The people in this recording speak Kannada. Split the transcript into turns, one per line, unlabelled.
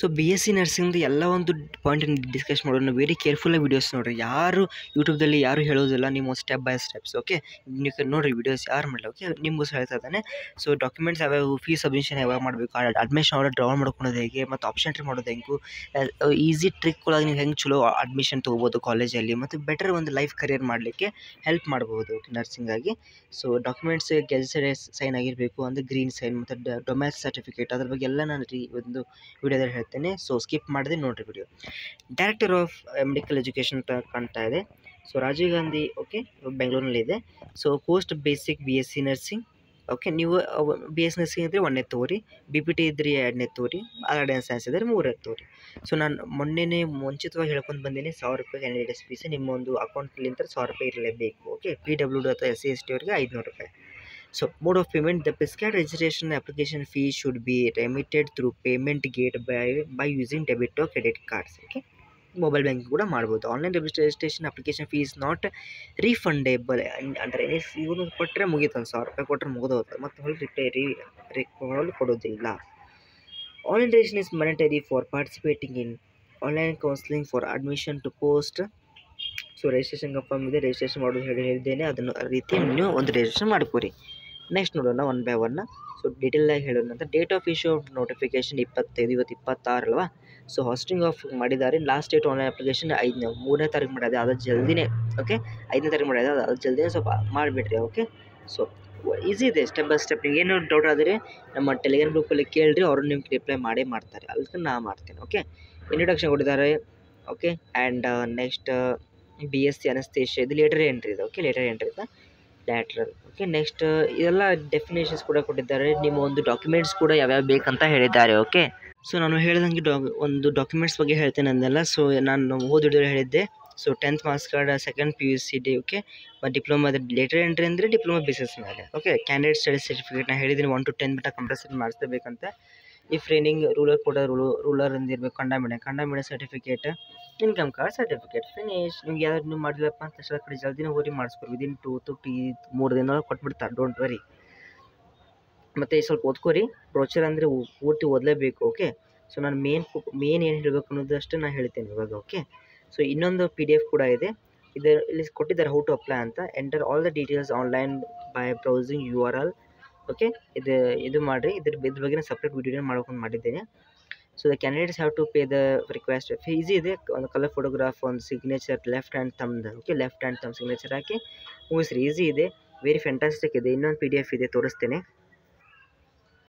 ಸೊ ಬಿ ಎಸ್ ಸಿ ನರ್ಸಿಂಗ್ದು ಎಲ್ಲ ಒಂದು ಪಾಯಿಂಟ್ ಡಿಸ್ಕಸ್ ಮಾಡೋಣ. ವೆರಿ ಕೇರ್ಫುಲ್ಲಾಗಿ ವೀಡಿಯೋಸ್ ನೋಡಿರಿ. ಯಾರು ಯೂಟ್ಯೂಬ್ದಲ್ಲಿ ಯಾರು ಹೇಳೋದಿಲ್ಲ, ನೀವು ಸ್ಟೆಪ್ ಬೈ ಸ್ಟೆಪ್ಸ್. ಓಕೆ, ನೀವು ನೋಡಿರಿ ವೀಡಿಯೋಸ್ ಯಾರು ಮಾಡಲಿ. ಓಕೆ, ನಿಮಗೋಸ್ಕರ ಹೇಳ್ತಾ ಇದ್ದಾನೆ. ಸೊ ಡಾಕ್ಯುಮೆಂಟ್ಸ್ ಯಾವ್ಯಾವ, ಫೀಸ್ ಸಬ್ಮಿಷನ್ ಯಾವಾಗ ಮಾಡಬೇಕು, ಅಡ್ಮಿಷನ್ ಆರ್ಡರ್ ಡ್ರಾ ಮಾಡ್ಕೊಳೋದು ಹೇಗೆ, ಮತ್ತು ಆಪ್ಷನ್ ಎಂಟ್ರಿ ಮಾಡೋದು ಹೆಂಗೆ, ಈಸಿ ಟ್ರಿಕ್ ಒಳಗೆ ನೀವು ಹೆಂಗೆ ಚಲೋ ಅಡ್ಮಿಷನ್ ತೊಗೋಬೋದು ಕಾಲೇಜಲ್ಲಿ, ಮತ್ತು ಬೆಟರ್ ಒಂದು ಲೈಫ್ ಕರಿಯರ್ ಮಾಡಲಿಕ್ಕೆ ಹೆಲ್ಪ್ ಮಾಡ್ಬೋದು. ಓಕೆ, ನರ್ಸಿಂಗಾಗಿ. ಸೊ ಡಾಕ್ಯುಮೆಂಟ್ಸ್ ಗೆಜೆಟೆಡ್ ಸೈನ್ ಆಗಿರಬೇಕು, ಅಂದರೆ ಗ್ರೀನ್ ಸೈನ್, ಮತ್ತು ಡೊಮ್ಯಾಸ್ ಸರ್ಟಿಫಿಕೇಟ್, ಅದ್ರ ಬಗ್ಗೆ ಎಲ್ಲ ನಾನು ಒಂದು ವಿಡಿಯೋದಲ್ಲಿ ಹೇಳ್ತೇನೆ. ಸೊ ಸ್ಕಿಪ್ ಮಾಡಿದೆ ನೋಡಿರಿ video. Director of medical education ಅಂತ ಕಾಣ್ತಾ ಇದೆ. ಸೊ ರಾಜೀವ್ ಗಾಂಧಿ, ಓಕೆ, ಬೆಂಗಳೂರಿನಲ್ಲಿದೆ. So post basic B S C nursing. Okay, ನೀವು ಬಿ ಎಸ್ ನರ್ಸಿಂಗ್ ಇದ್ದರೆ 1ನೇ ತಗೋರಿ, ಬಿ ಪಿ ಟಿ ಇದ್ದರೆ 2ನೇ ತಗೋರಿ, ಆರ್ಡಿನಲ್ ಸೈನ್ಸ್ ಇದ್ದರೆ 3ನೇ ತಗೋರಿ. ಸೊ ನಾನು ಮೊನ್ನೆನೇ ಮುಂಚಿತವಾಗಿ ಹೇಳ್ಕೊಂಡು ಬಂದೇನೆ, 1000 ರೂಪಾಯಿ ಕ್ಯಾಂಡಿಡೇಟ್ಸ್ ಫೀಸ್ ನಿಮ್ಮ ಒಂದು ಅಕೌಂಟ್ಲಿಂದ 1000 ರೂಪಾಯಿ ಇರಲೇಬೇಕು. ಓಕೆ, PWD ಅಥವಾ SC/ST ಅವರಿಗೆ 500 ರೂಪಾಯಿ. So, mode of payment: the prescribed registration application fee should be remitted through payment gateway by using debit or credit cards. Okay, mobile banking ಕೂಡ ಮಾಡ್ಬೋದು. Online registration application fees not refundable. ಅಂದರೆ ಇವನು ಕೊಟ್ಟರೆ ಮುಗೀತು, 1000 ರೂಪಾಯಿ ಕೊಟ್ಟರೆ ಮುಗಿದೋಗ್ತದೆ, ಮತ್ತು ಹೊಳ್ಳಿ ಕೊಡೋದಿಲ್ಲ. Online registration is mandatory for participating in online counselling for admission to post. So registration confirm ಇದೆ, ರಿಜಿಸ್ಟ್ರೇಷನ್ ಮಾಡೋದು ಹೇಳಿದ್ದೇನೆ, ಅದನ್ನು ರೀತಿ ನೀವು ಒಂದು ರಿಜಿಸ್ಟ್ರೇಷನ್ ಮಾಡ್ಕೊರಿ. ನೆಕ್ಸ್ಟ್ ನೋಡೋಣ ಒನ್ ಬೈ ಒನ್. ಸೊ ಡೀಟೇಲಾಗಿ ಹೇಳೋಣ ಅಂತ. Date of issue of notification 25, ಇವತ್ತು 26 ಅಲ್ವಾ. ಸೊ ಹಾಸ್ಟಿಂಗ್ ಆಫ್ ಮಾಡಿದ್ದಾರೆ. ಲಾಸ್ಟ್ ಡೇಟ್ ಆನ್ಲೈನ್ ಅಪ್ಲಿಕೇಶನ್ 3ನೇ ತಾರೀಕು ಮಾಡಿದೆ, ಅದು ಜಲ್ದಿನೇ. ಓಕೆ, 5ನೇ ತಾರೀಕು ಮಾಡಿದೆ, ಅದು ಜಲ್ದಿನೇ ಸ್ವಲ್ಪ ಮಾಡಿಬಿಡ್ರಿ. ಓಕೆ, ಸೊ ಈಸಿ ಇದೆ, ಸ್ಟೆಪ್ ಬೈ ಸ್ಟೆಪ್. ನಿಮ್ಗೆ ಏನು ಡೌಟ್ ಆದರೆ ನಮ್ಮ ಟೆಲಿಗ್ರಾಮ್ ಗ್ರೂಪಲ್ಲಿ ಕೇಳಿರಿ, ಅವರು ನಿಮ್ಗೆ ರಿಪ್ಲೈ ಮಾಡೇ ಮಾಡ್ತಾರೆ, ಅದಕ್ಕೆ ನಾ ಮಾಡ್ತೇನೆ. ಓಕೆ, ಇಂಟ್ರೊಡಕ್ಷನ್ ಕೊಟ್ಟಿದ್ದಾರೆ. Okay, and next BSc anaesthesia, ಇದು ಲೇಟರ್ ಎಂಟ್ರಿ ಇದೆ. ಓಕೆ, ಲೇಟರ್ ಎಂಟ್ರಿ ಇದೆ, ಲ್ಯಾಟ್ರಲ್. ಓಕೆ, ನೆಕ್ಸ್ಟ್ ಇದೆಲ್ಲ ಡೆಫಿನೇಷನ್ಸ್ ಕೂಡ ಕೊಟ್ಟಿದ್ದಾರೆ. ನಿಮ್ಮ ಒಂದು ಡಾಕ್ಯುಮೆಂಟ್ಸ್ ಕೂಡ ಯಾವ್ಯಾವ ಬೇಕಂತ ಹೇಳಿದ್ದಾರೆ. ಓಕೆ, ಸೊ ನಾನು ಹೇಳ್ದಂಗೆ ಒಂದು ಡಾಕ್ಯುಮೆಂಟ್ಸ್ ಬಗ್ಗೆ ಹೇಳ್ತೇನೆ ಅಂದೆಲ್ಲ. ಸೊ ನಾನು ಓದಿದ್ರೆ ಹೇಳಿದ್ದೆ. So 10th marks card, second PUC D. Okay, ಮತ್ತು ಡಿಪ್ಲೊಮಾದ ಲೇಟರ್ ಎಂಟ್ರಿ ಅಂದರೆ ಡಿಪ್ಲೊಮಾ ಬೇಸಿಸ್ ಮೇಲೆ. ಓಕೆ, ಕ್ಯಾಂಡಿಡೇಟ್ ಸ್ಟಡಿ ಸರ್ಟಿಫಿಕೇಟ್ ನಾನು ಹೇಳಿದ್ದೀನಿ, 1 to 10 ಮಟ್ಟ ಕಂಪಲ್ಸರಿ ಮಾಡಿಸ್ಲೇಬೇಕಂತ. ಇಫ್ ಟ್ರೈನಿಂಗ್ ರೂಲರ್ ಕೂಡ ರೂಲರ್ ಅಂದಿರಬೇಕು. ಕಂಡ certificate, income card certificate, finish. ನಿಮ್ಗೆ ಯಾವ್ದು ನೀವು ಮಾಡಿಲ್ಲಪ್ಪ ಅಂತ ತಕ್ಷಣ ಕಡೆ ಜಲ್ದಿನ ಹೋಗಿ ಮಾಡಿಸ್ಕೊರಿ. ವಿದಿನ್ 2 to 3 ದಿನ ಕೊಟ್ಬಿಡ್ತಾರೆ, ಡೋಂಟ್ ವರಿ. ಮತ್ತು ಸ್ವಲ್ಪ ಓದ್ಕೋರಿ. ಬ್ರೋಚರ್ ಅಂದರೆ ಪೂರ್ತಿ ಓದಲೇಬೇಕು. ಓಕೆ, ಸೊ ನಾನು ಮೇನ್ ಏನು ಹೇಳಬೇಕು ಅನ್ನೋದಷ್ಟು ನಾನು ಹೇಳ್ತೇನೆ ಇವಾಗ. ಓಕೆ, ಸೊ ಇನ್ನೊಂದು PDF ಕೂಡ ಇದೆ, ಇಲ್ಲಿ ಕೊಟ್ಟಿದ್ದಾರೆ ಹೌ ಟು ಅಪ್ಲೈ ಅಂತ. Enter all the details online by browsing URL. Okay, ಇದು ಮಾಡಿರಿ. ಇದ್ರ ಬಗ್ಗೆ ಸಪ್ರೇಟ್ ವೀಡಿಯೋನ ಮಾಡ್ಕೊಂಡು ಮಾಡಿದ್ದೇನೆ. So the candidates have to pay the request. Easy ಇದೆ, ಒಂದು ಕಲರ್ ಫೋಟೋಗ್ರಾಫ್, ಒಂದು ಸಿಗ್ನೇಚರ್, ಲೆಫ್ಟ್ ಹ್ಯಾಂಡ್ ತಮ್ದು. ಓಕೆ, ಲೆಫ್ಟ್ ಹ್ಯಾಂಡ್ ತಮ್ಮ ಸಿಗ್ನೇಚರ್ ಹಾಕಿ ಮುಗಿಸ್ರಿ. ಈಸಿ ಇದೆ, ವೆರಿ ಫ್ಯಾಂಟಾಸ್ಟಿಕ್ ಇದೆ. ಇನ್ನೊಂದು PDF ಇದೆ, ತೋರಿಸ್ತೇನೆ.